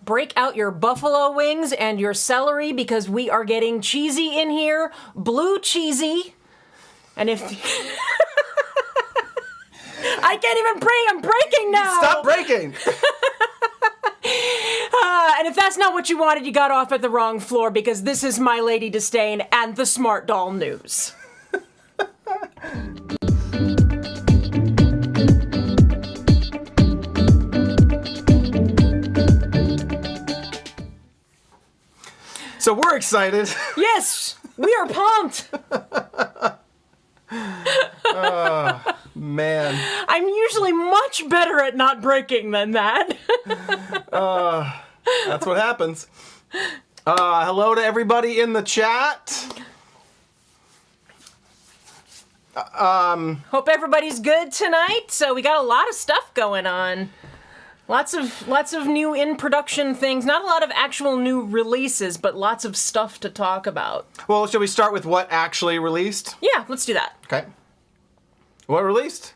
break out your buffalo wings and your celery because we are getting cheesy in here. Blue cheesy. And if... I can't even break. I'm breaking now. Stop breaking. And if that's not what you wanted, you got off at the wrong floor because this is My Lady Disdain and the Smart Doll News. So we're excited. Yes, we are pumped. Man. I'm usually much better at not breaking than that. That's what happens. Hello to everybody in the chat. Hope everybody's good tonight. So we got a lot of stuff going on. Lots of new in production things. Not a lot of actual new releases, but lots of stuff to talk about. Well, shall we start with what actually released? Yeah, let's do that. Okay. What released?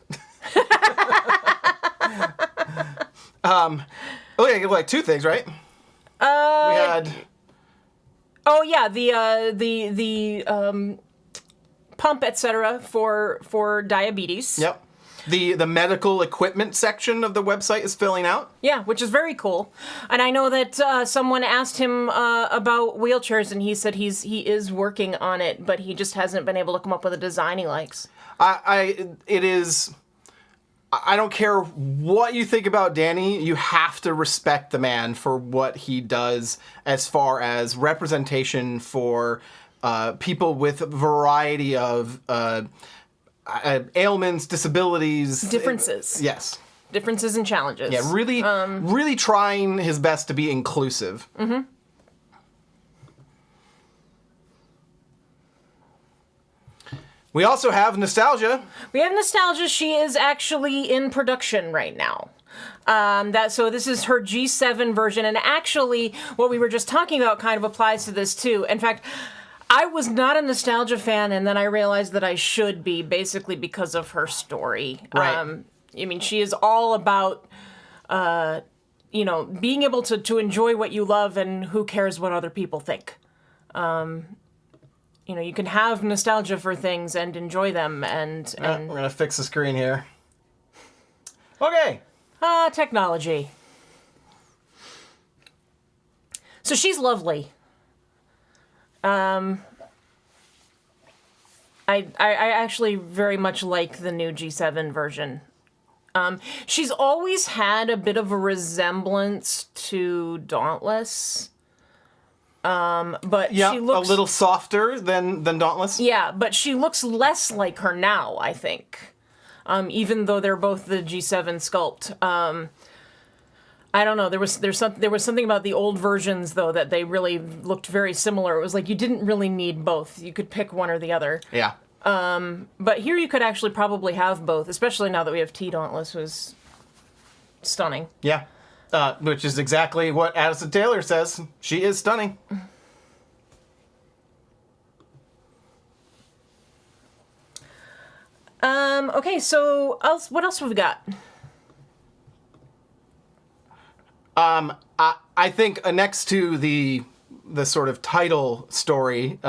Okay, like two things, right? We had. Oh yeah, the pump, etc. for diabetes. Yep. The medical equipment section of the website is filling out. Yeah, which is very cool. And I know that someone asked him about wheelchairs, and he said he is working on it, but he just hasn't been able to come up with a design he likes. I don't care what you think about Danny, you have to respect the man for what he does as far as representation for people with a variety of ailments, disabilities. Differences. Yes. Differences and challenges. Yeah, really trying his best to be inclusive. Mm-hmm. We also have Nostalgia. We have Nostalgia. She is actually in production right now. So this is her G7 version, and actually what we were just talking about kind of applies to this too. In fact, I was not a Nostalgia fan, and then I realized that I should be, basically because of her story. Right. I mean, she is all about, being able to enjoy what you love, and who cares what other people think. You can have nostalgia for things and enjoy them, and We're gonna fix the screen here. Okay. Technology. So she's lovely. I actually very much like the new G7 version. She's always had a bit of a resemblance to Dauntless. But yeah, she looks a little softer than Dauntless. Yeah, but she looks less like her now, I think. Even though they're both the G7 sculpt. I don't know. There was something about the old versions though that they really looked very similar. It was like you didn't really need both. You could pick one or the other. Yeah. But here you could actually probably have both, especially now that we have T Dauntless, who's stunning. Yeah. Which is exactly what Addison Taylor says. She is stunning. Okay, so what else have we got? I think next to the sort of title story,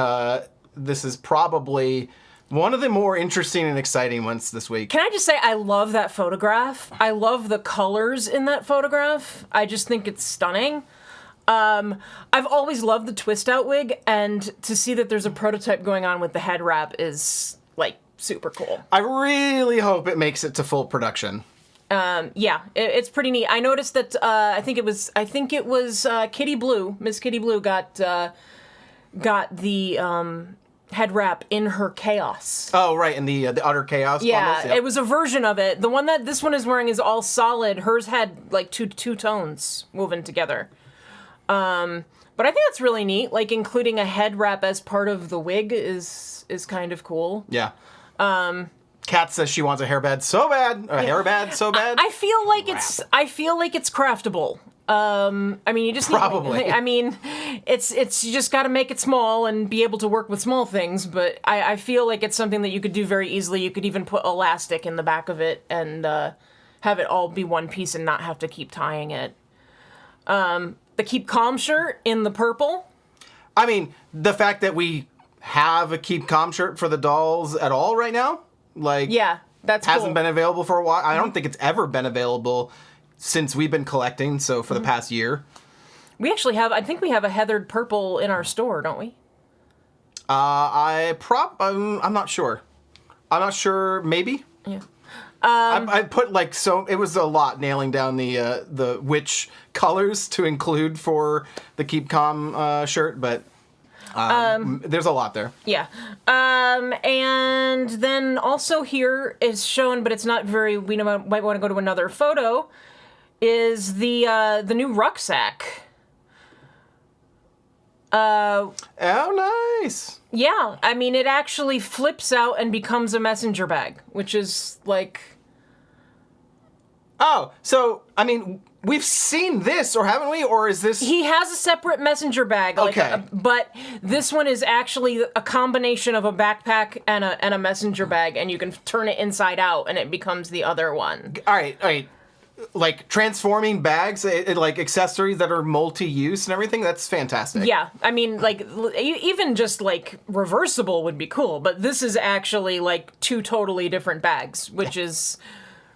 this is probably one of the more interesting and exciting ones this week. Can I just say I love that photograph? I love the colors in that photograph. I just think it's stunning. I've always loved the twist out wig, and to see that there's a prototype going on with the head wrap is like super cool. I really hope it makes it to full production. Yeah, it's pretty neat. I noticed that I think it was Kitty Blue. Miss Kitty Blue got the head wrap in her Chaos. Oh, right, in the Utter Chaos. Yeah, bundles, it was a version of it. The one that this one is wearing is all solid. Hers had like two tones woven together. But I think that's really neat. Like including a head wrap as part of the wig is kind of cool. Yeah. Kat says she wants a hairband so bad. A hairband so bad. I feel like it's craftable. I mean, you just probably. It's you just got to make it small and be able to work with small things. But I feel like it's something that you could do very easily. You could even put elastic in the back of it and have it all be one piece and not have to keep tying it. the Keep Calm shirt in the purple. I mean, the fact that we have a Keep Calm shirt for the dolls at all right now, like, Yeah, that's hasn't cool. been available for a while. I don't think it's ever been available since we've been collecting, so for the past year. We actually have, I think we have a heathered purple in our store, don't we? I'm not sure. I'm not sure, maybe? Yeah. I put like, so it was a lot nailing down the which colors to include for the Keep Calm shirt, but there's a lot there. Yeah. And then also here is shown, but it's not very, we might want to go to another photo, is the new rucksack. Oh, nice. Yeah, I mean, it actually flips out and becomes a messenger bag, which is like... Oh, so, I mean, we've seen this, or haven't we? Or is this... He has a separate messenger bag. Okay. But this one is actually a combination of a backpack and a messenger bag, and you can turn it inside out, and it becomes the other one. All right. Like, transforming bags, like, accessories that are multi-use and everything, that's fantastic. Yeah, I mean, like, even just, like, reversible would be cool, but this is actually, like, two totally different bags, which is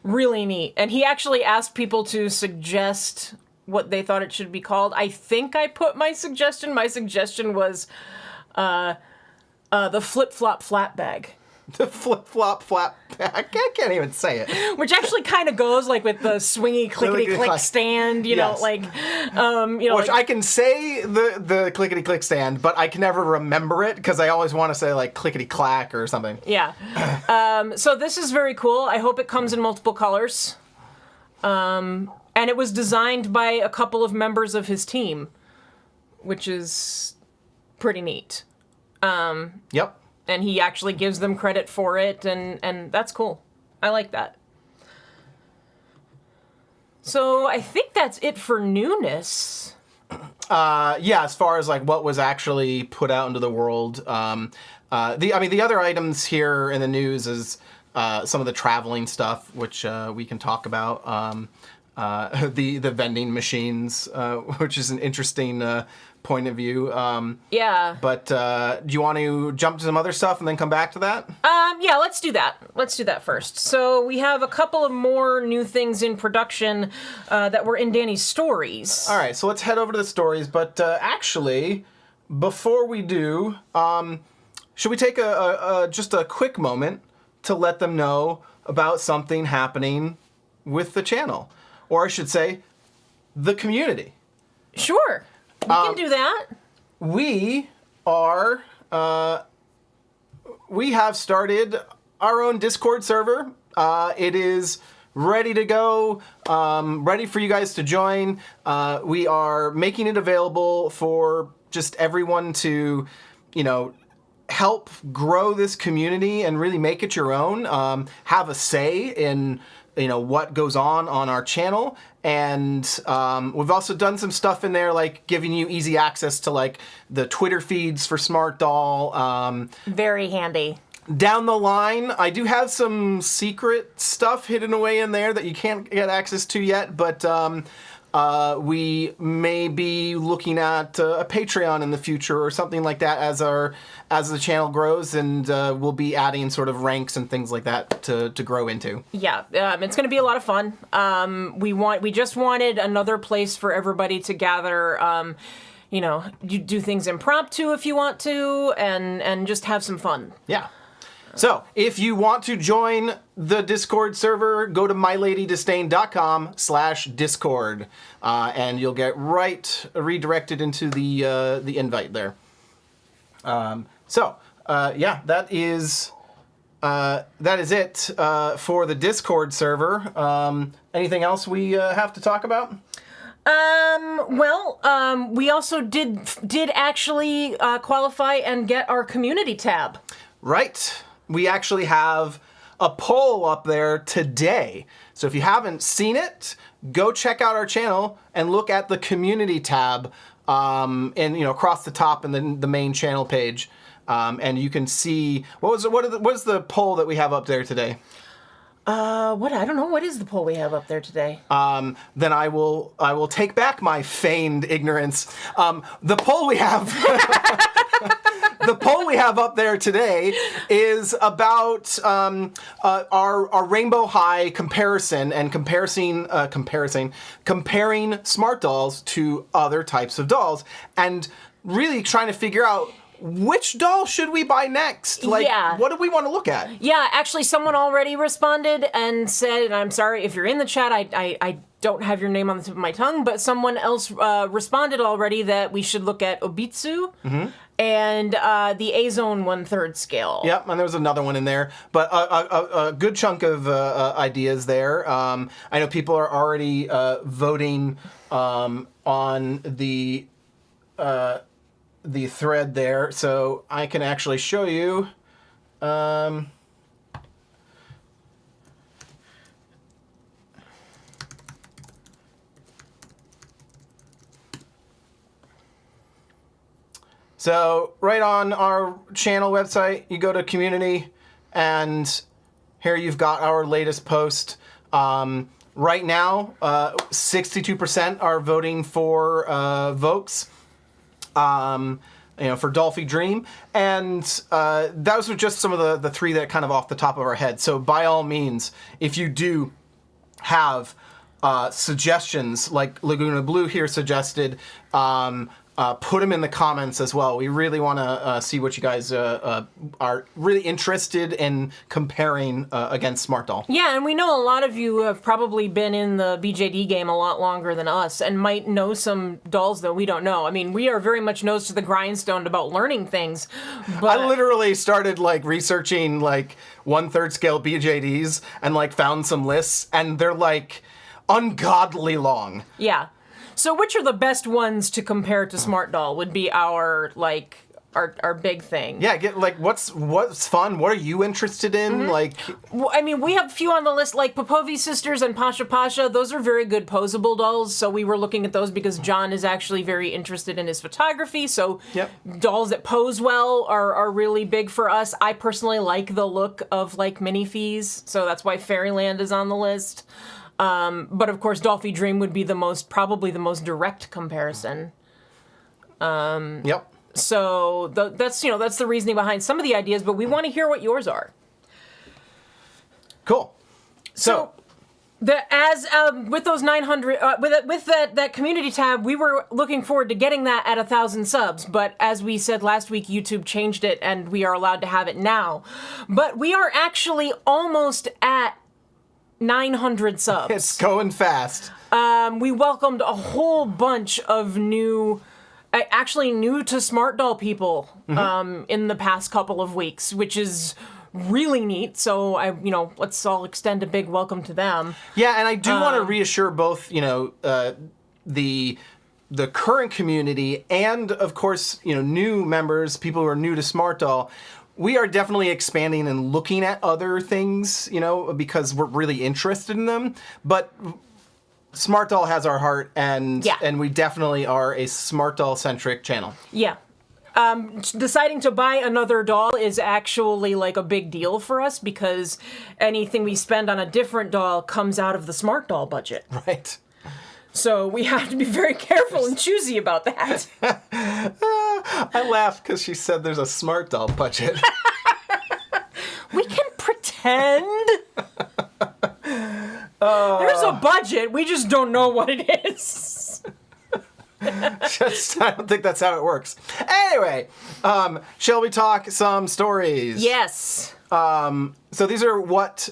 really neat. And he actually asked people to suggest what they thought it should be called. I think I put my suggestion. My suggestion was the flip-flop flat bag. The flip-flop flat bag. I can't even say it. Which actually kind of goes like with the swingy clickety-click stand, you know, Yes. like, you know. Which I can say the clickety-click stand, but I can never remember it because I always want to say like clickety-clack or something. Yeah. So this is very cool. I hope it comes in multiple colors. And it was designed by a couple of members of his team, which is pretty neat. Yep. And he actually gives them credit for it, and that's cool. I like that. So I think that's it for newness. Yeah, as far as like what was actually put out into the world, the other items here in the news is some of the traveling stuff, which we can talk about. The vending machines, which is an interesting point of view. Yeah. But do you want to jump to some other stuff and then come back to that? Yeah, let's do that. Let's do that first. So we have a couple of more new things in production that were in Danny's stories. All right, so let's head over to the stories. But actually, before we do, should we take just a quick moment to let them know about something happening with the channel? Or I should say, the community. Sure. We can do that. We are, we have started our own Discord server. It is ready to go, ready for you guys to join. We are making it available for just everyone to, help grow this community and really make it your own. Have a say in what goes on our channel, and we've also done some stuff in there like giving you easy access to like the Twitter feeds for Smart Doll. Very handy. Down the line, I do have some secret stuff hidden away in there that you can't get access to yet, but we may be looking at a Patreon in the future or something like that as the channel grows, and we'll be adding sort of ranks and things like that to grow into. Yeah, it's going to be a lot of fun. We just wanted another place for everybody to gather. You do things impromptu if you want to, and just have some fun. Yeah. So, if you want to join the Discord server, go to myladydisdain.com/discord, and you'll get redirected into the invite there. That is it for the Discord server. Anything else we have to talk about? We also did actually qualify and get our community tab. Right. We actually have a poll up there today. So if you haven't seen it, go check out our channel and look at the community tab, and across the top and then the main channel page, and you can see what is the poll that we have up there today. What? I don't know. What is the poll we have up there today? Then I will take back my feigned ignorance. The poll we have the poll we have up there today is about our Rainbow High comparison and comparing smart dolls to other types of dolls, and really trying to figure out which doll should we buy next? Like, Yeah. what do we want to look at? Yeah, actually, someone already responded and said, and I'm sorry if you're in the chat, I don't have your name on the tip of my tongue, but someone else responded already that we should look at Obitsu and the A-Zone 1/3 scale. Yep, and there was another one in there, but a good chunk of ideas there. I know people are already voting on the thread there, so I can actually show you. So right on our channel website, you go to community, and here you've got our latest post. Right now, 62% are voting for Vokes. For Dolphy Dream, and those are just some of the three that kind of off the top of our head. So by all means, if you do have suggestions, like Laguna Blue here suggested, put them in the comments as well. We really want to see what you guys are really interested in comparing against Smart Doll. Yeah, and we know a lot of you have probably been in the BJD game a lot longer than us and might know some dolls that we don't know. I mean, we are very much nose to the grindstone about learning things, but I literally started researching 1/3 scale BJDs and found some lists, and they're ungodly long. yeah. So which are the best ones to compare to Smart Doll would be our big thing. Yeah, what's fun? What are you interested in? Well, I mean, we have a few on the list, like Popovi Sisters and Pasha Pasha. Those are very good posable dolls, so we were looking at those because John is actually very interested in his photography, so Yep. dolls that pose well are really big for us. I personally like the look of, mini-fees, so that's why Fairyland is on the list. But of course, Dolphy Dream would be probably the most direct comparison. Yep. So that's the reasoning behind some of the ideas, but we want to hear what yours are. Cool. So With those 900, with that community tab, we were looking forward to getting that at 1,000 subs. But as we said last week, YouTube changed it, and we are allowed to have it now. But we are actually almost at 900 subs. it's going fast. We welcomed a whole bunch of new to Smart Doll people in the past couple of weeks, which is really neat. So let's all extend a big welcome to them. Yeah, and I do want to reassure both, the current community and, of course, new members, people who are new to Smart Doll. We are definitely expanding and looking at other things, because we're really interested in them. But Smart Doll has our heart, and we definitely are a Smart Doll-centric channel. Yeah. Deciding to buy another doll is actually a big deal for us because anything we spend on a different doll comes out of the Smart Doll budget. Right. So we have to be very careful and choosy about that. I laugh because she said there's a Smart Doll budget. We can pretend. There's a budget. We just don't know what it is. I don't think that's how it works. Anyway, shall we talk some stories? Yes. So these are what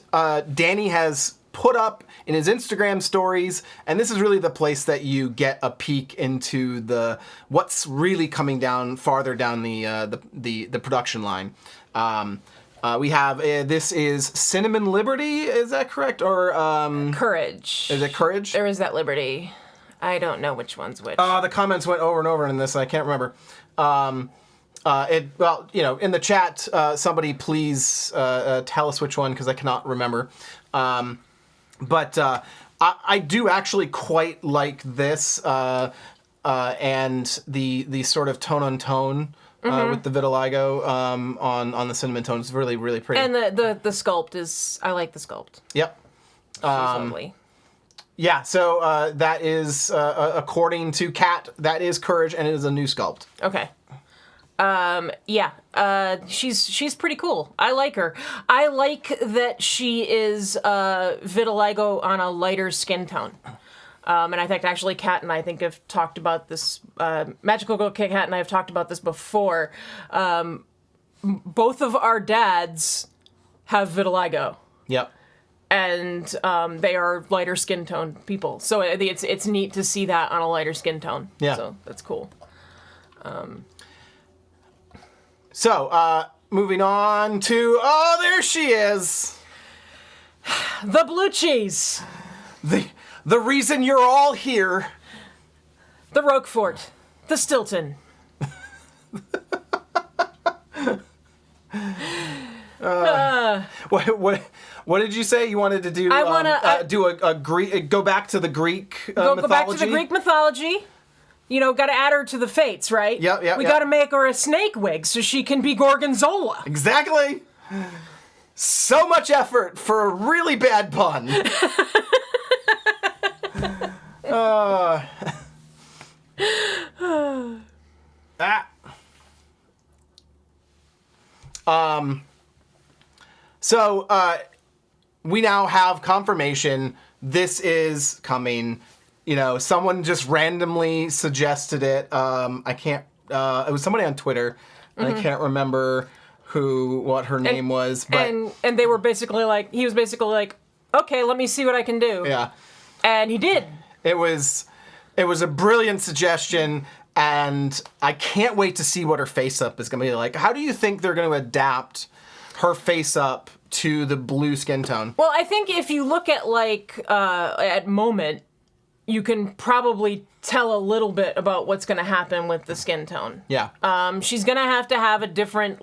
Danny has put up in his Instagram stories, and this is really the place that you get a peek into what's really coming down farther down the production line. We have this is Cinnamon Liberty, is that correct? Or Courage. Is it Courage? There is that Liberty. I don't know which one's which. The comments went over and over in this, I can't remember. In the chat, somebody please tell us which one, because I cannot remember. But I do actually quite like this, and the sort of tone-on-tone with the vitiligo on the cinnamon tone. It's really, really pretty. And the sculpt is, I like the sculpt. Yep. She's lovely. Yeah, so that is, according to Kat, that is Courage, and it is a new sculpt. Okay. She's pretty cool. I like her. I like that she is vitiligo on a lighter skin tone. And I think actually Kat and I think have talked about this, Magical Girl Kat and I have talked about this before. Both of our dads have vitiligo. Yep. And they are lighter skin tone people. So it's neat to see that on a lighter skin tone. Yeah. So that's cool. So, moving on to, oh, there she is. The blue cheese. The reason you're all here. The Roquefort. The Stilton. What did you say you wanted to do? I wanna do a Greek. Go back to the Greek mythology. Go back to the Greek mythology. You know, got to add her to the fates, right? Yep. We got to make her a snake wig so she can be Gorgonzola. Exactly. So much effort for a really bad pun. So we now have confirmation this is coming. You know, someone just randomly suggested it. I can't. It was somebody on Twitter, and I can't remember what her name was. But and they were basically like, he was basically like, okay, let me see what I can do. yeah, And he did. it was a brilliant suggestion, and I can't wait to see what her face up is going to be like. How do you think they're going to adapt her face up to the blue skin tone? Well, I think if you look at at Moment, you can probably tell a little bit about what's going to happen with the skin tone. Yeah. She's going to have a different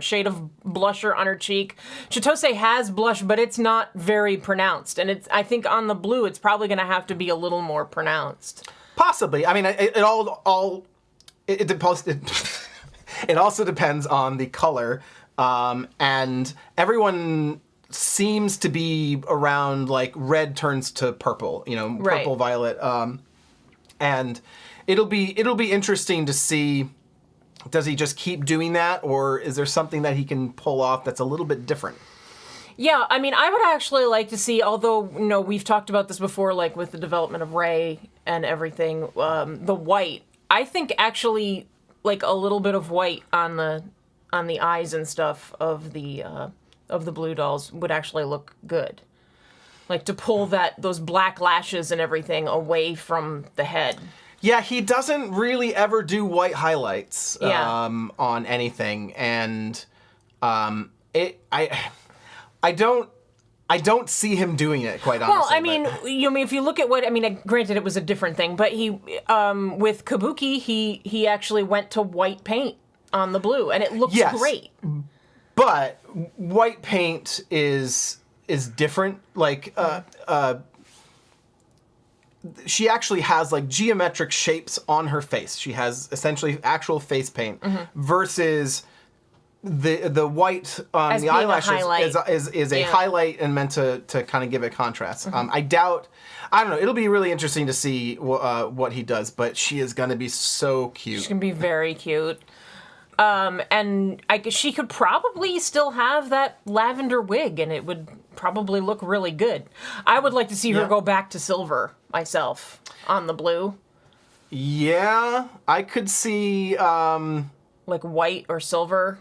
shade of blusher on her cheek. Chitose has blush, but it's not very pronounced. And I think on the blue, it's probably going to have to be a little more pronounced. Possibly. I mean, it also depends on the color. And everyone seems to be around like red turns to purple, purple, Right. violet. And it'll be interesting to see, does he just keep doing that, or is there something that he can pull off that's a little bit different? Yeah, I mean, I would actually like to see, although, we've talked about this before, like with the development of Rey and everything, the white. I think actually like a little bit of white on the eyes and stuff of the blue dolls would actually look good. Like to pull those black lashes and everything away from the head. Yeah, he doesn't really ever do white highlights on anything, and I don't see him doing it, quite honestly. Well, I mean, if you look at granted it was a different thing, but he with Kabuki he actually went to white paint on the blue, and it looks great. But white paint is different. Like, she actually has like geometric shapes on her face. She has essentially actual face paint versus the white on As the being a eyelashes highlight. is a highlight and meant to kind of give it contrast. I don't know. It'll be really interesting to see what he does, but she is going to be so cute. She's gonna be very cute. And I guess she could probably still have that lavender wig, and it would probably look really good. I would like to see her go back to silver myself on the blue. Yeah, I could see like white or silver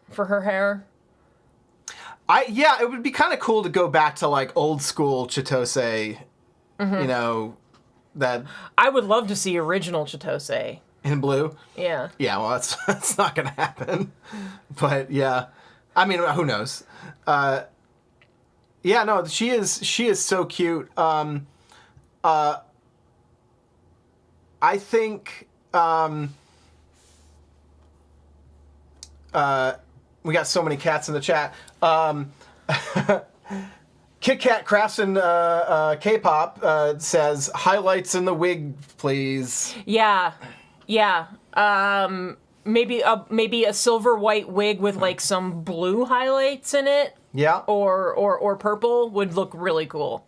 for her hair. It would be kind of cool to go back to like old school Chitose. That I would love to see original Chitose. In blue? Yeah. Yeah, well, that's not going to happen. But, yeah. I mean, who knows? She is so cute. I think we got so many cats in the chat. Kit Kat Crafts and K-pop says, highlights in the wig, please. Yeah. maybe a silver white wig with like some blue highlights in it. Yeah. Or purple would look really cool.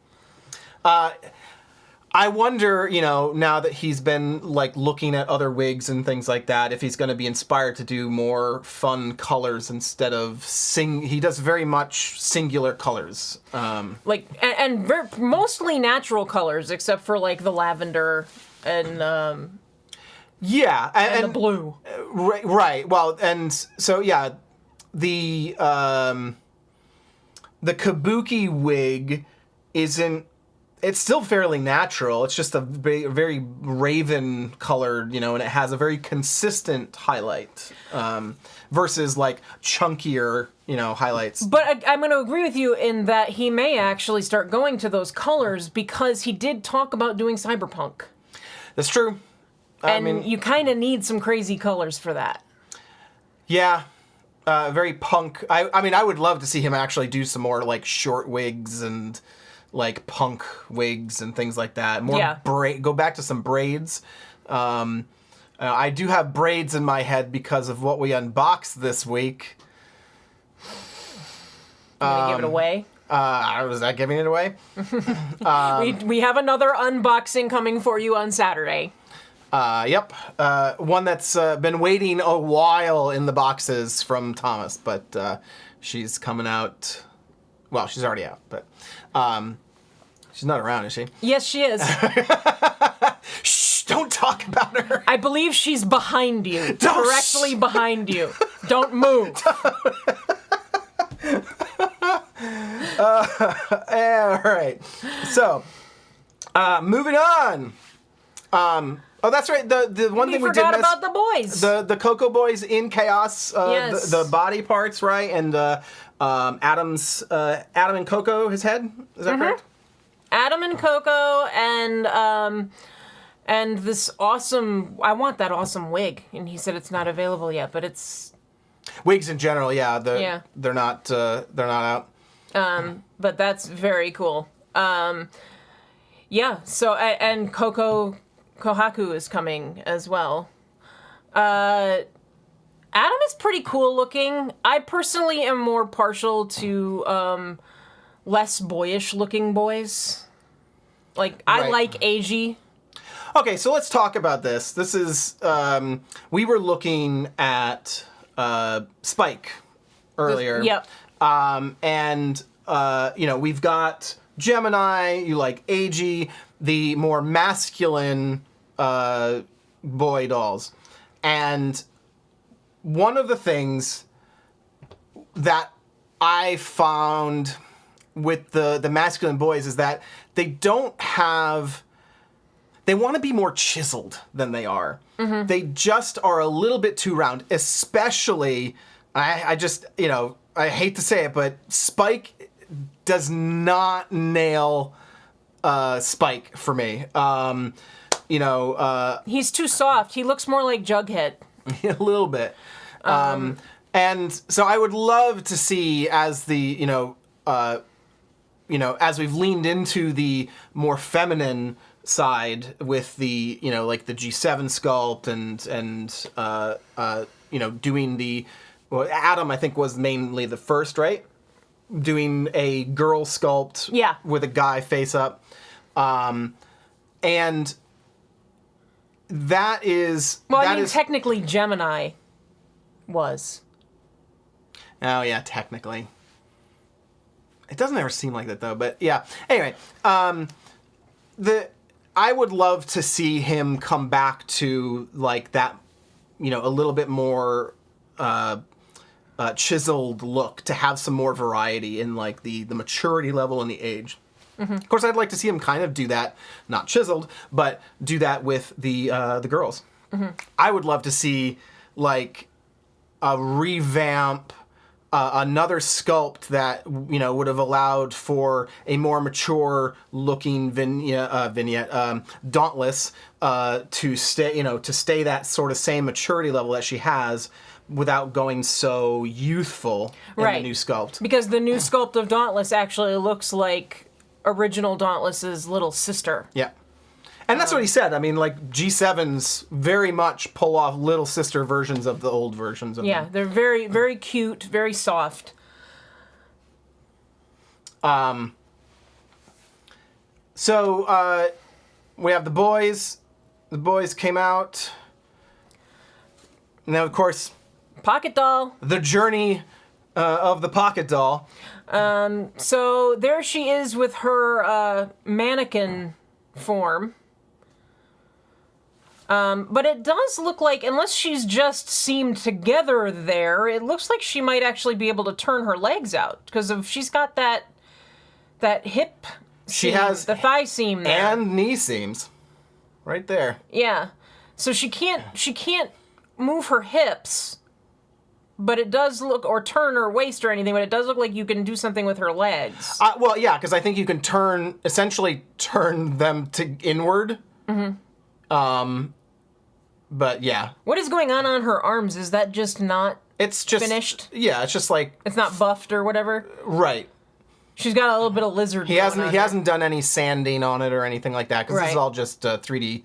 I wonder, now that he's been like looking at other wigs and things like that, if he's going to be inspired to do more fun colors instead of he does very much singular colors. Mostly natural colors, except for like the lavender and and the blue. Right. Well, and so yeah, the kabuki wig isn't. It's still fairly natural. It's just a very raven colored, and it has a very consistent highlight versus like chunkier, highlights. But I'm going to agree with you in that he may actually start going to those colors because he did talk about doing cyberpunk. That's true. And you kind of need some crazy colors for that. Yeah. Very punk. I would love to see him actually do some more like short wigs and like punk wigs and things like that. Go back to some braids. I do have braids in my head because of what we unboxed this week. You gonna give it away? Was that giving it away? We have another unboxing coming for you on Saturday. Yep. One that's been waiting a while in the boxes from Thomas, but she's coming out. Well, she's already out, but she's not around, is she? Yes, she is. Shh! Don't talk about her. I believe she's behind you. Directly behind you. Don't move. All right. So, moving on. Oh, that's right. The one thing we did miss, about the boys. The Coco Boys in Chaos. Yes. The body parts, right? And Adam and Coco, his head. Is that correct? Adam and Coco and this awesome. I want that awesome wig, and he said it's not available yet, but it's wigs in general. Yeah. They're not out. But that's very cool. Yeah. So and Coco Kohaku is coming as well. Adam is pretty cool looking. I personally am more partial to less boyish looking boys. Like, I like Eiji. Okay, so let's talk about this. This is, we were looking at Spike earlier. Yep. We've got Gemini, you like Eiji, the more masculine boy dolls. And one of the things that I found with the masculine boys is that they don't have... They want to be more chiseled than they are. Mm-hmm. They just are a little bit too round, especially... I just, I hate to say it, but Spike does not nail Spike for me. He's too soft. He looks more like Jughead. A little bit. And so I would love to see as the, as we've leaned into the more feminine side with the, like the G7 sculpt and doing the, well, Adam, I think, was mainly the first, right? Doing a girl sculpt with a guy face up. And that is... Well, technically Gemini was. Oh, yeah, technically. It doesn't ever seem like that, though, but yeah. Anyway, I would love to see him come back to, like, that, a little bit more chiseled look, to have some more variety in, like, the maturity level and the age. Mm-hmm. Of course, I'd like to see him kind of do that, not chiseled, but do that with the girls. Mm-hmm. I would love to see, like, a revamp, another sculpt that, would have allowed for a more mature looking Dauntless, to stay that sort of same maturity level that she has without going so youthful in the new sculpt. Because the new sculpt of Dauntless actually looks like original Dauntless's little sister. Yeah. And that's what he said. I mean, like, G7s very much pull off little sister versions of the old versions of them. They're very, very cute, very soft. So, we have the boys. The boys came out. Now, of course, Pocket doll. the journey of the pocket doll. So there she is with her mannequin form. But it does look like, unless she's just seamed together there, it looks like she might actually be able to turn her legs out. Because if she's got that hip She seam, has the thigh seam there. And knee seams. Right there. Yeah. So she can't move her hips, but it does look, or turn her waist or anything, but it does look like you can do something with her legs. Well, yeah, because I think you can essentially turn them to inward. Mm-hmm. But yeah. What is going on her arms? Is that just not It's just finished? Yeah, it's just like It's not buffed or whatever? right. She's got a little bit of lizard. He hasn't done any sanding on it or anything like that because this is all just 3D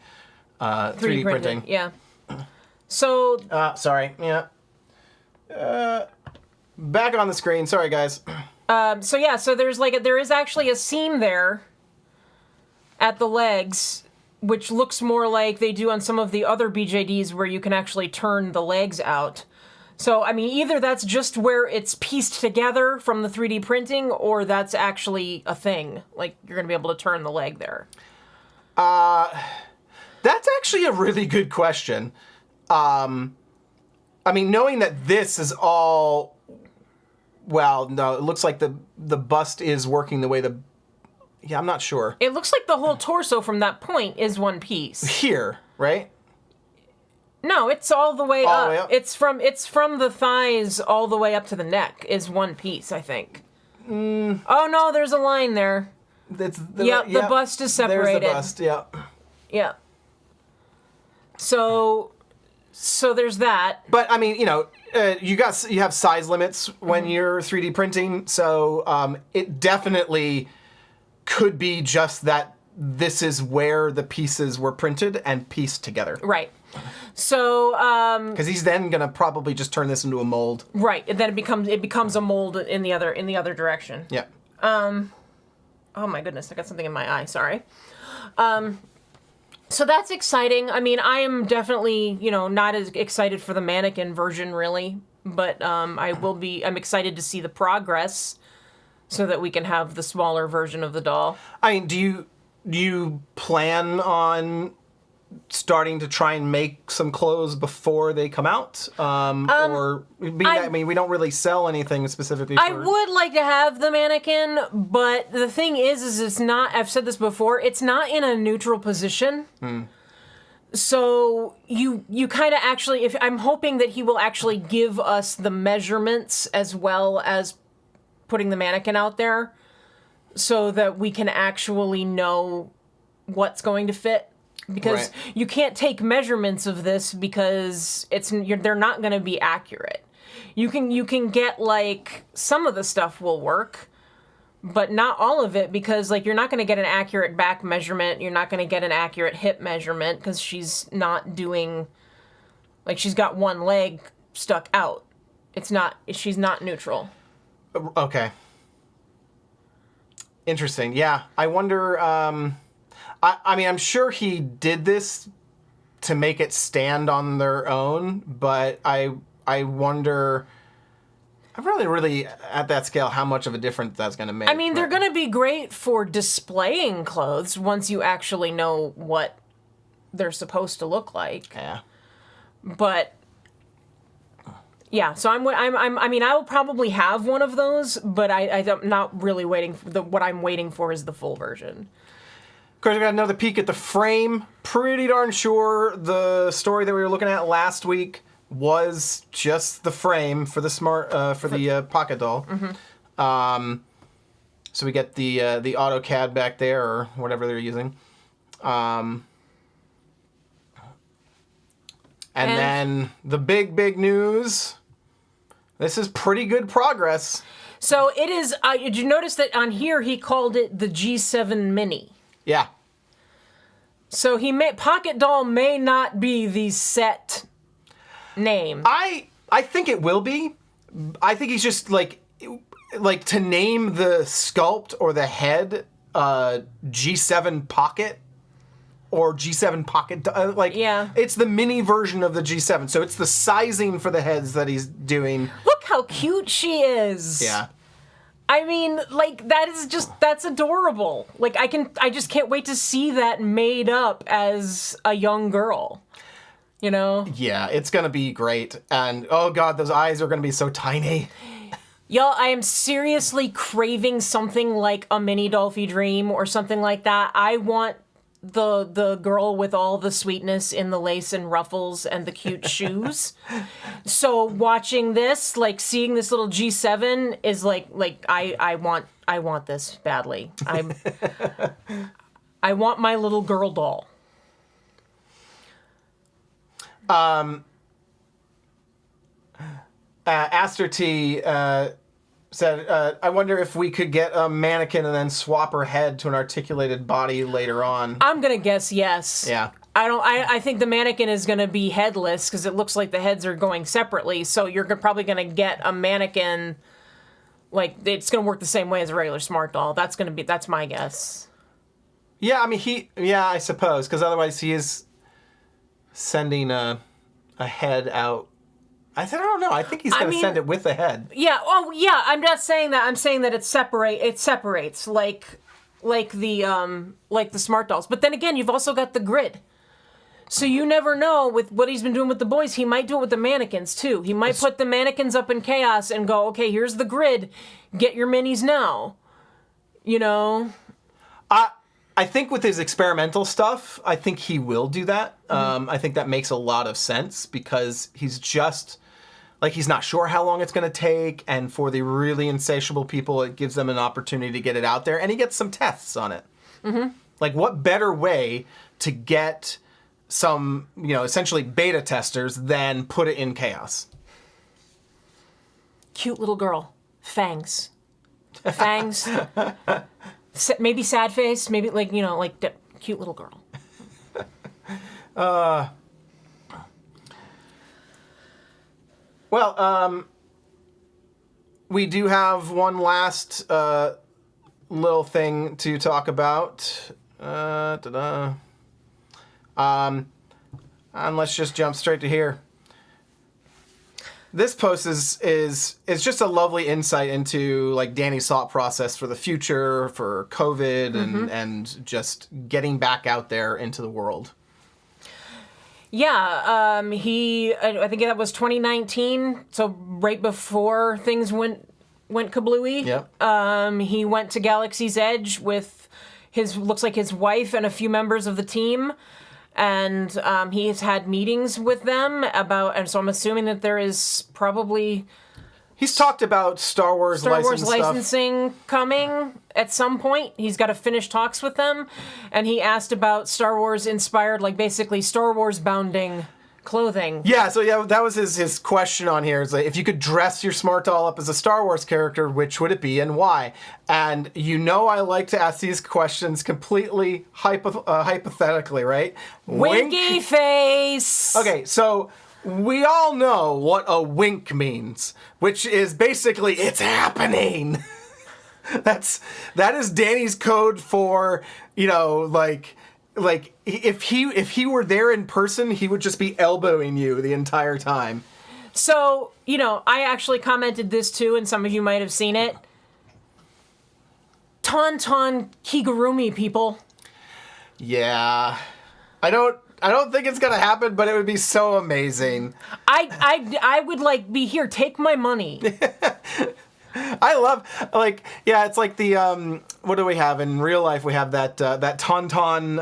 3D printing. Yeah. So Sorry. Yeah. Back on the screen. Sorry, guys. so there is actually a seam there at the legs, which looks more like they do on some of the other BJDs where you can actually turn the legs out. So, I mean, either that's just where it's pieced together from the 3D printing, or that's actually a thing. Like, you're going to be able to turn the leg there. That's actually a really good question. I mean, knowing that this is all... Well, no, it looks like the bust is working the way the... Yeah, I'm not sure. It looks like the whole torso from that point is one piece. Here, right? No, it's all the way All up. the way up? It's from the thighs all the way up to the neck is one piece, I think. Oh no, there's a line there. The bust is separated. There's the bust, yeah. Yeah. So there's that. But I mean, you know, you have size limits when you're 3D printing, so it definitely could be just that this is where the pieces were printed and pieced together. Right. So because he's then gonna probably just turn this into a mold. Right, and then it becomes a mold in the other direction. Yeah. Oh my goodness, I got something in my eye. Sorry. So that's exciting. I mean, I am definitely, not as excited for the mannequin version, really. But I'm excited to see the progress so that we can have the smaller version of the doll. I mean, do you plan on starting to try and make some clothes before they come out? I mean, we don't really sell anything specifically for... I would like to have the mannequin, but the thing is it's not, I've said this before, it's not in a neutral position. So you kind of actually, I'm hoping that he will actually give us the measurements as well as putting the mannequin out there so that we can actually know what's going to fit. Because you can't take measurements of this because they're not going to be accurate. You can get, like, some of the stuff will work, but not all of it, because, like, you're not going to get an accurate back measurement. You're not going to get an accurate hip measurement because she's not doing, like, she's got one leg stuck out. She's not neutral. Okay. Interesting. Yeah. I wonder, I mean, I'm sure he did this to make it stand on their own, but I wonder... I'm really, at that scale, how much of a difference that's going to make. I mean, they're going to be great for displaying clothes once you actually know what they're supposed to look like. Yeah. But... yeah, so I mean, I will probably have one of those, but I'm not really waiting for what I'm waiting for is the full version. Of course, we got another peek at the frame. Pretty darn sure the story that we were looking at last week was just the frame for the pocket doll. Mm-hmm. So we get the AutoCAD back there, or whatever they're using. And then the big news. This is pretty good progress. So it is. Did you notice that on here he called it the G7 Mini? Yeah. So Pocket Doll may not be the set name. I think it will be. I think he's just like to name the sculpt or the head G7 Pocket or G7 Pocket. Yeah. It's the mini version of the G7. So it's the sizing for the heads that he's doing. Look how cute she is. Yeah. I mean, like, that's adorable. Like, I just can't wait to see that made up as a young girl. You know? Yeah, it's gonna be great. And oh god, those eyes are gonna be so tiny. Y'all, I am seriously craving something like a mini Dolphy Dream or something like that. I want the girl with all the sweetness in the lace and ruffles and the cute shoes. So watching this, like seeing this little G7 is like I want this badly. I want my little girl doll. Aster T said, I wonder if we could get a mannequin and then swap her head to an articulated body later on. I'm gonna guess yes. Yeah. I think the mannequin is gonna be headless because it looks like the heads are going separately. So you're probably gonna get a mannequin, like it's gonna work the same way as a regular smart doll. That's my guess. Yeah, I mean I suppose, because otherwise he is sending a head out. I don't know. I think he's going to send it with the head. Yeah. Oh, yeah. I'm not saying that. I'm saying that it separates like the smart dolls. But then again, you've also got the grid. So you never know with what he's been doing with the boys. He might do it with the mannequins too. He might put the mannequins up in chaos and go, okay, here's the grid. Get your minis now. You know. I think with his experimental stuff, I think he will do that. I think that makes a lot of sense because he's just like he's not sure how long it's going to take, and for the really insatiable people, it gives them an opportunity to get it out there, and he gets some tests on it. Mm-hmm. Like, what better way to get some, essentially beta testers than put it in chaos? Cute little girl, fangs, maybe sad face, maybe cute little girl. Well, we do have one last little thing to talk about. And let's just jump straight to here. This post is just a lovely insight into like Danny's thought process for the future, for COVID, and just getting back out there into the world. Yeah, I think that was 2019, so right before things went kablooey. Yep. He went to Galaxy's Edge with looks like his wife and a few members of the team, and he has had meetings with them and so I'm assuming that there is probably... He's talked about Star Wars licensing coming at some point. He's got to finish talks with them. And he asked about Star Wars inspired, like basically Star Wars bounding clothing. Yeah, so that was his question on here. It's like, if you could dress your smart doll up as a Star Wars character, which would it be and why? And I like to ask these questions completely hypothetically, right? Winky face! Okay, so... we all know what a wink means, which is basically it's happening. That is Danny's code for, like if he were there in person, he would just be elbowing you the entire time. So, I actually commented this too, and some of you might have seen it. Tauntaun Kigurumi, people. Yeah. I don't think it's gonna happen, but it would be so amazing. I would be here, take my money. I love it's like the what do we have in real life? We have that Tauntaun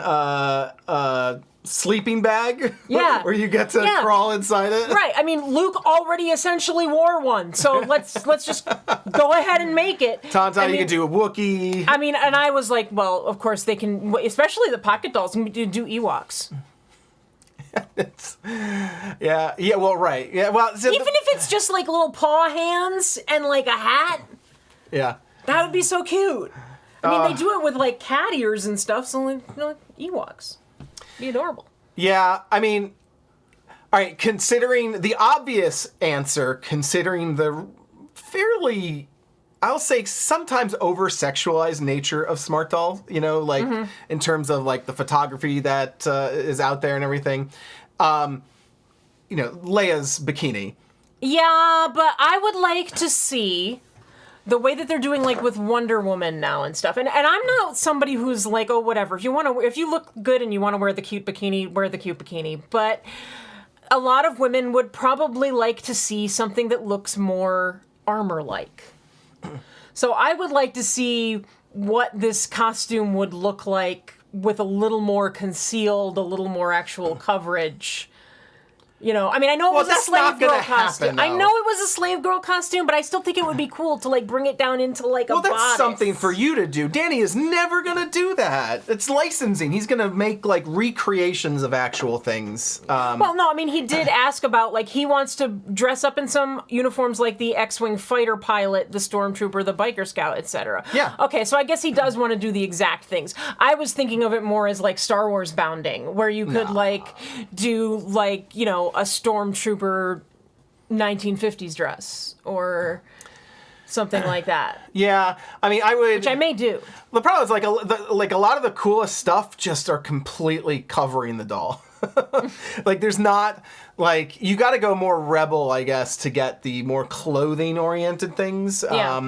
sleeping bag. Yeah. where you get to crawl inside it. Right. I mean, Luke already essentially wore one, so let's just go ahead and make it. Tauntaun, you could do a Wookiee. I mean, and I was like, well, of course they can, especially the pocket dolls, can do Ewoks. Well, right. Yeah, well, even if it's just like little paw hands and like a hat. Yeah. That would be so cute. I mean, they do it with like cat ears and stuff, so like Ewoks. Be adorable. Yeah, I mean, all right, considering the obvious answer, considering the fairly, I'll say sometimes over-sexualized nature of smart doll, you know, like in terms of like the photography that is out there and everything, you know, Leia's bikini. Yeah, but I would like to see the way that they're doing, like, with Wonder Woman now and stuff. And I'm not somebody who's like, oh, whatever. If you look good and you want to wear the cute bikini, wear the cute bikini. But a lot of women would probably like to see something that looks more armor-like. So I would like to see what this costume would look like with a little more concealed, a little more actual coverage. You know, I mean, I know it was a slave girl costume. I know it was a slave girl costume, but I still think it would be cool to, like, bring it down into, like, a bodice. Well, that's something for you to do. Danny is never going to do that. It's licensing. He's going to make, like, recreations of actual things. Well, no, I mean, he did ask about, like, he wants to dress up in some uniforms like the X-Wing fighter pilot, the Stormtrooper, the Biker Scout, etc. Yeah. Okay, so I guess he does want to do the exact things. I was thinking of it more as, like, Star Wars bounding, where you could, like, do, like, you know, a Stormtrooper 1950s dress or something like that. Yeah, I mean, I would... Which I may do. The problem is, like a lot of the coolest stuff just are completely covering the doll. Like, there's not... Like, you got to go more rebel, I guess, to get the more clothing-oriented things. Yeah.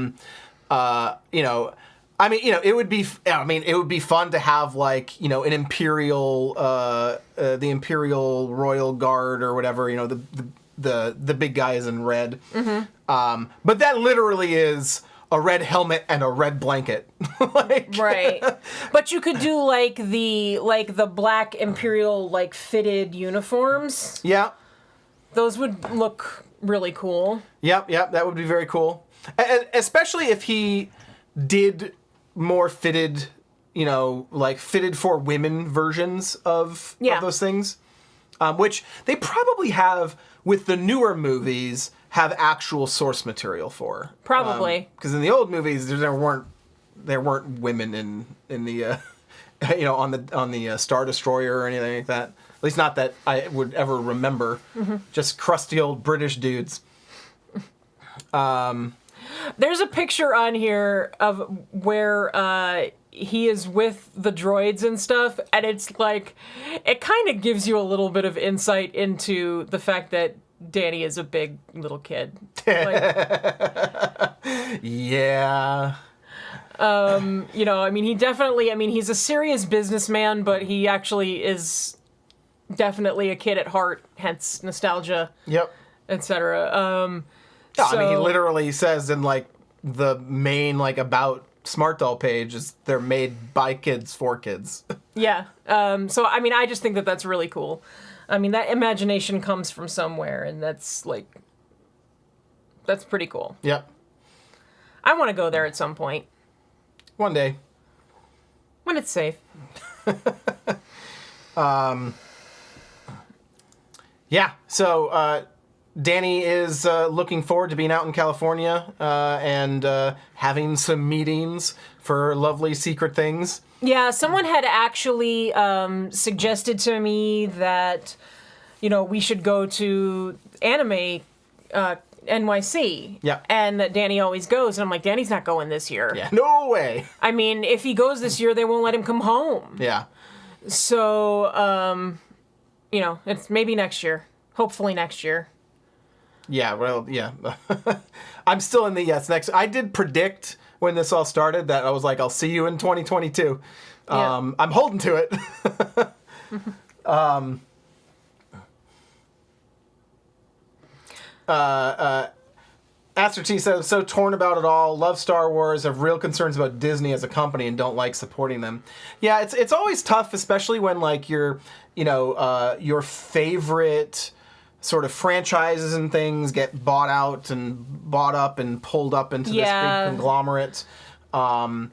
You know... I mean, you know, it would be fun to have, like, you know, an Imperial, the Imperial Royal Guard or whatever, you know, the big guys in red. Mm-hmm. But that literally is a red helmet and a red blanket. Like, right. But you could do, like, the black Imperial, like, fitted uniforms. Yeah. Those would look really cool. Yep, that would be very cool. And especially if he did more fitted, you know, like fitted for women versions of those things, which they probably have with the newer movies have actual source material for. Probably. Because in the old movies there weren't women in the you know, on the Star Destroyer or anything like that. At least not that I would ever remember. Mm-hmm. Just crusty old British dudes. There's a picture on here of where he is with the droids and stuff, and it's like, it kind of gives you a little bit of insight into the fact that Danny is a big little kid. Like, yeah. You know, I mean, he's a serious businessman, but he actually is definitely a kid at heart, hence nostalgia. Yep. Etc. Yeah, I mean, he literally says in, like, the main, like, about Smart Doll page is they're made by kids for kids. Yeah. So, I mean, I just think that that's really cool. I mean, that imagination comes from somewhere, and that's, like, that's pretty cool. Yep. I want to go there at some point. One day. When it's safe. Yeah, so, Danny is looking forward to being out in California and having some meetings for lovely secret things. Yeah, someone had actually suggested to me that, you know, we should go to Anime NYC. Yeah. And that Danny always goes. And I'm like, Danny's not going this year. Yeah, no way. I mean, if he goes this year, they won't let him come home. Yeah. So, you know, it's maybe next year. Hopefully next year. Yeah, well, yeah. I'm still in the yes next. I did predict when this all started that I was like, I'll see you in 2022. Yeah. I'm holding to it. Aster T says, so torn about it all. Love Star Wars, have real concerns about Disney as a company and don't like supporting them. Yeah, it's always tough, especially when, like, your favorite sort of franchises and things get bought out and bought up and pulled up into this big conglomerate. I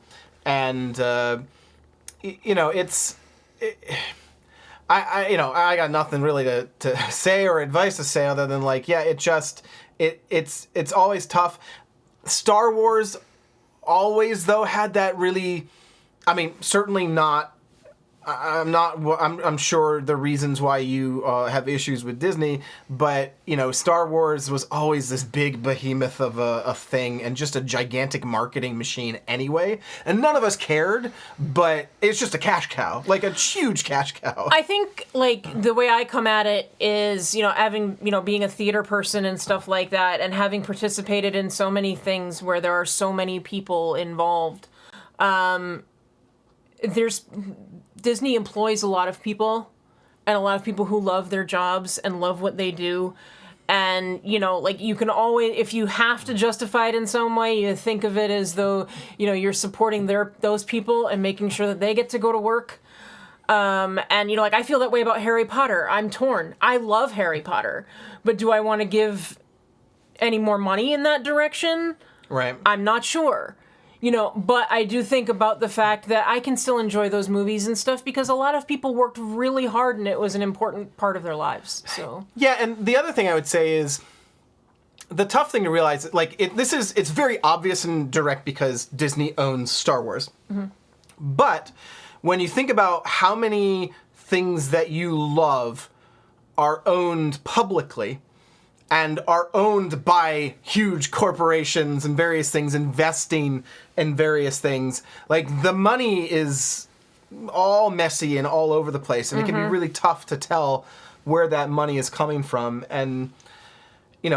got nothing really to say or advice to say other than, like, yeah, it's always tough. Star Wars always, though, had that really, I mean, certainly not I'm sure the reasons why you have issues with Disney, but Star Wars was always this big behemoth of a thing and just a gigantic marketing machine anyway, and none of us cared, but it's just a cash cow, like a huge cash cow. I think like the way I come at it is, having, being a theater person and stuff like that, and having participated in so many things where there are so many people involved. Disney employs a lot of people, and a lot of people who love their jobs and love what they do. And, you can always, if you have to justify it in some way, you think of it as though, you're supporting those people and making sure that they get to go to work. And, I feel that way about Harry Potter. I'm torn. I love Harry Potter, but do I want to give any more money in that direction? Right. I'm not sure. But I do think about the fact that I can still enjoy those movies and stuff because a lot of people worked really hard and it was an important part of their lives. So yeah, and the other thing I would say is the tough thing to realize, it's very obvious and direct because Disney owns Star Wars. Mm-hmm. But when you think about how many things that you love are owned publicly, and are owned by huge corporations and various things investing in various things, like the money is all messy and all over the place, and it can be really tough to tell where that money is coming from. And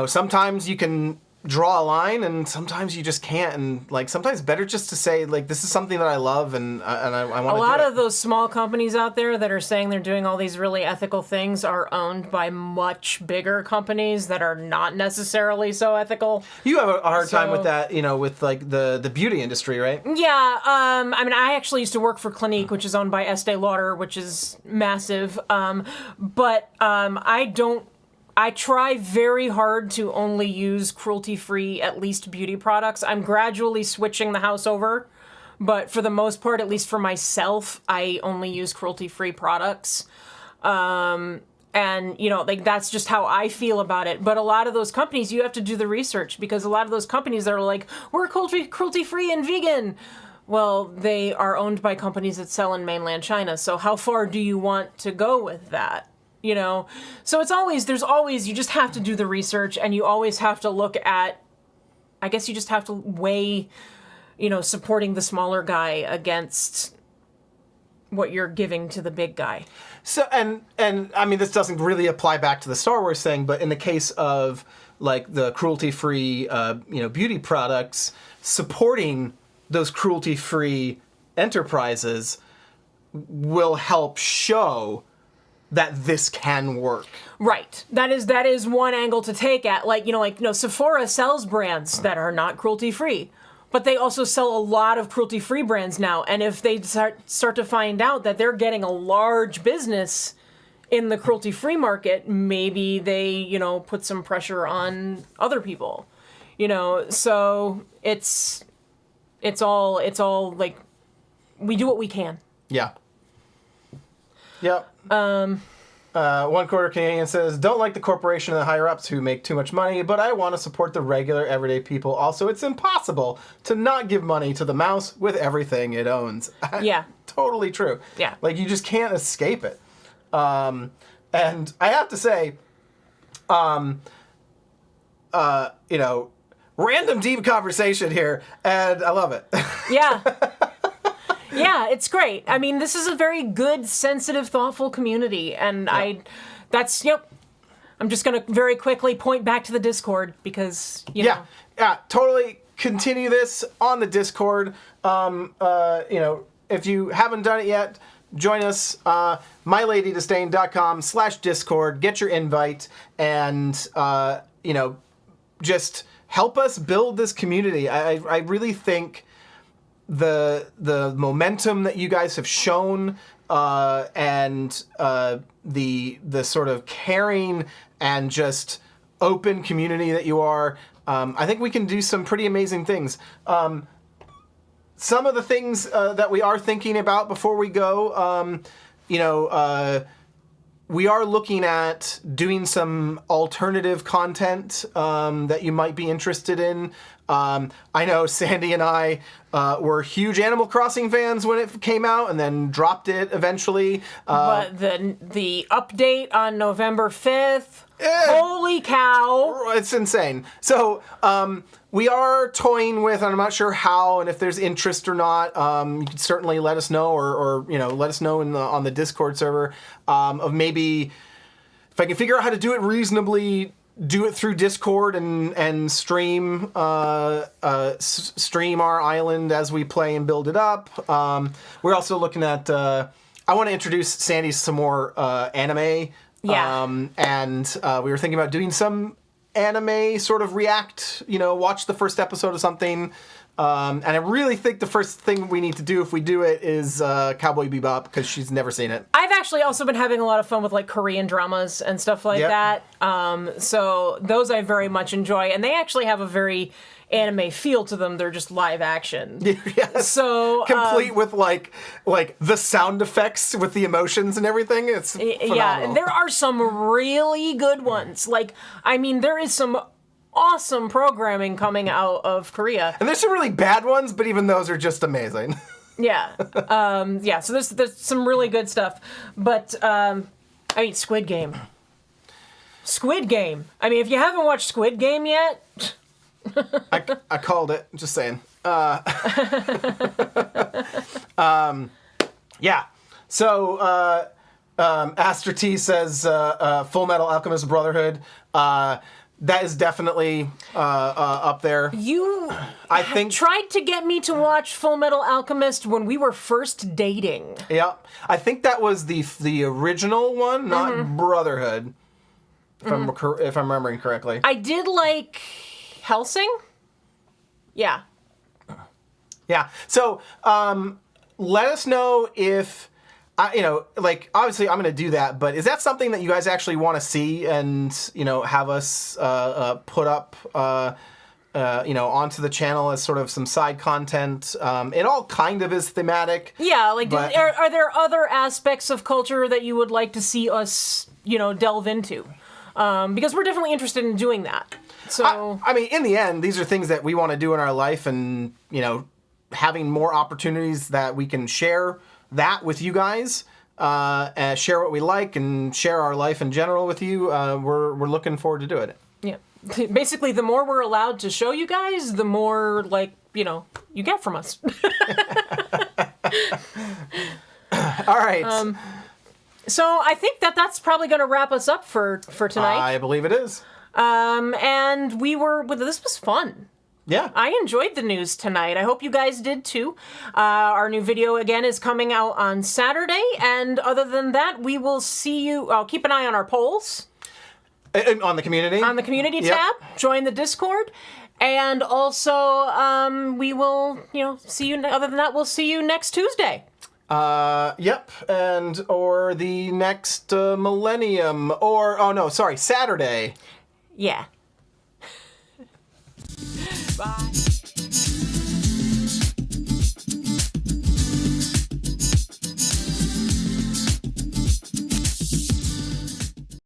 sometimes you can draw a line, and sometimes you just can't. And sometimes better just to say this is something that I love, and I want to do it. A lot of those small companies out there that are saying they're doing all these really ethical things are owned by much bigger companies that are not necessarily so ethical. You have a hard time with that, with the beauty industry, right? Yeah. I actually used to work for Clinique, which is owned by Estee Lauder, which is massive. But I try very hard to only use cruelty-free, at least beauty products. I'm gradually switching the house over, but for the most part, at least for myself, I only use cruelty-free products. And, that's just how I feel about it. But a lot of those companies, you have to do the research because a lot of those companies are like, we're cruelty-free and vegan. Well, they are owned by companies that sell in mainland China. So how far do you want to go with that? So you just have to do the research, and you always have to look at, I guess you just have to weigh, supporting the smaller guy against what you're giving to the big guy. So, and this doesn't really apply back to the Star Wars thing, but in the case of the cruelty-free, beauty products, supporting those cruelty-free enterprises will help show that this can work. Right. That is one angle to take at. Sephora sells brands that are not cruelty-free, but they also sell a lot of cruelty-free brands now. And if they start to find out that they're getting a large business in the cruelty-free market, maybe they, put some pressure on other people. So it's all like, we do what we can. Yeah. Yep. One quarter Canadian says, don't like the corporation and the higher-ups who make too much money, but I want to support the regular, everyday people. Also, it's impossible to not give money to the mouse with everything it owns. Yeah. Totally true. Yeah. You just can't escape it. And I have to say, random deep conversation here, and I love it. Yeah. Yeah, it's great. This is a very good, sensitive, thoughtful community, and I'm just going to very quickly point back to the Discord because, Yeah, totally continue this on the Discord. If you haven't done it yet, join us, myladydisdain.com/Discord, get your invite, and, just help us build this community. I really think the momentum that you guys have shown, and the sort of caring and just open community that you are, I think we can do some pretty amazing things. Some of the things that we are thinking about before we go, we are looking at doing some alternative content that you might be interested in. I know Sandy and I were huge Animal Crossing fans when it came out, and then dropped it eventually. But the update on November 5th, holy cow! It's insane. So we are toying with, and I'm not sure how, and if there's interest or not. You can certainly let us know, or let us know on the Discord server of maybe if I can figure out how to do it reasonably. Do it through Discord and stream stream our island as we play and build it up. We're also looking at. I want to introduce Sandy some more anime. Yeah. And we were thinking about doing some anime sort of react. Watch the first episode of something. And I really think the first thing we need to do if we do it is Cowboy Bebop, because she's never seen it. I've actually also been having a lot of fun with like Korean dramas and stuff like that. So those I very much enjoy, and they actually have a very anime feel to them. They're just live action. Yes. So complete with like the sound effects with the emotions and everything. It's phenomenal. Yeah, and there are some really good ones. There is some awesome programming coming out of Korea. And there's some really bad ones, but even those are just amazing. Yeah. So there's some really good stuff. But, Squid Game. Squid Game. If you haven't watched Squid Game yet... I called it, just saying. Yeah. So, Aster T says, Full Metal Alchemist Brotherhood. That is definitely up there. I think tried to get me to watch Full Metal Alchemist when we were first dating. Yeah, I think that was the original one, not Brotherhood, if I'm remembering correctly. I did like Helsing. Yeah. Yeah. So let us know if. Obviously I'm going to do that, but is that something that you guys actually want to see and, have us put up, onto the channel as sort of some side content? It all kind of is thematic. Yeah, are there other aspects of culture that you would like to see us, delve into? Because we're definitely interested in doing that. So in the end, these are things that we want to do in our life, and, having more opportunities that we can share that with you guys, share what we like, and share our life in general with you. We're looking forward to doing it. Yeah. Basically, the more we're allowed to show you guys, the more, you get from us. All right. So I think that's probably going to wrap us up for tonight. I believe it is. And this was fun. Yeah. I enjoyed the news tonight. I hope you guys did too. Our new video again is coming out on Saturday, and other than that, we will see you. I'll keep an eye on our polls. On the community? On the community tab. Join the Discord. And also, we will, see you. Other than that, we'll see you next Tuesday. Yep. Or the next millennium. Saturday. Yeah. Bye.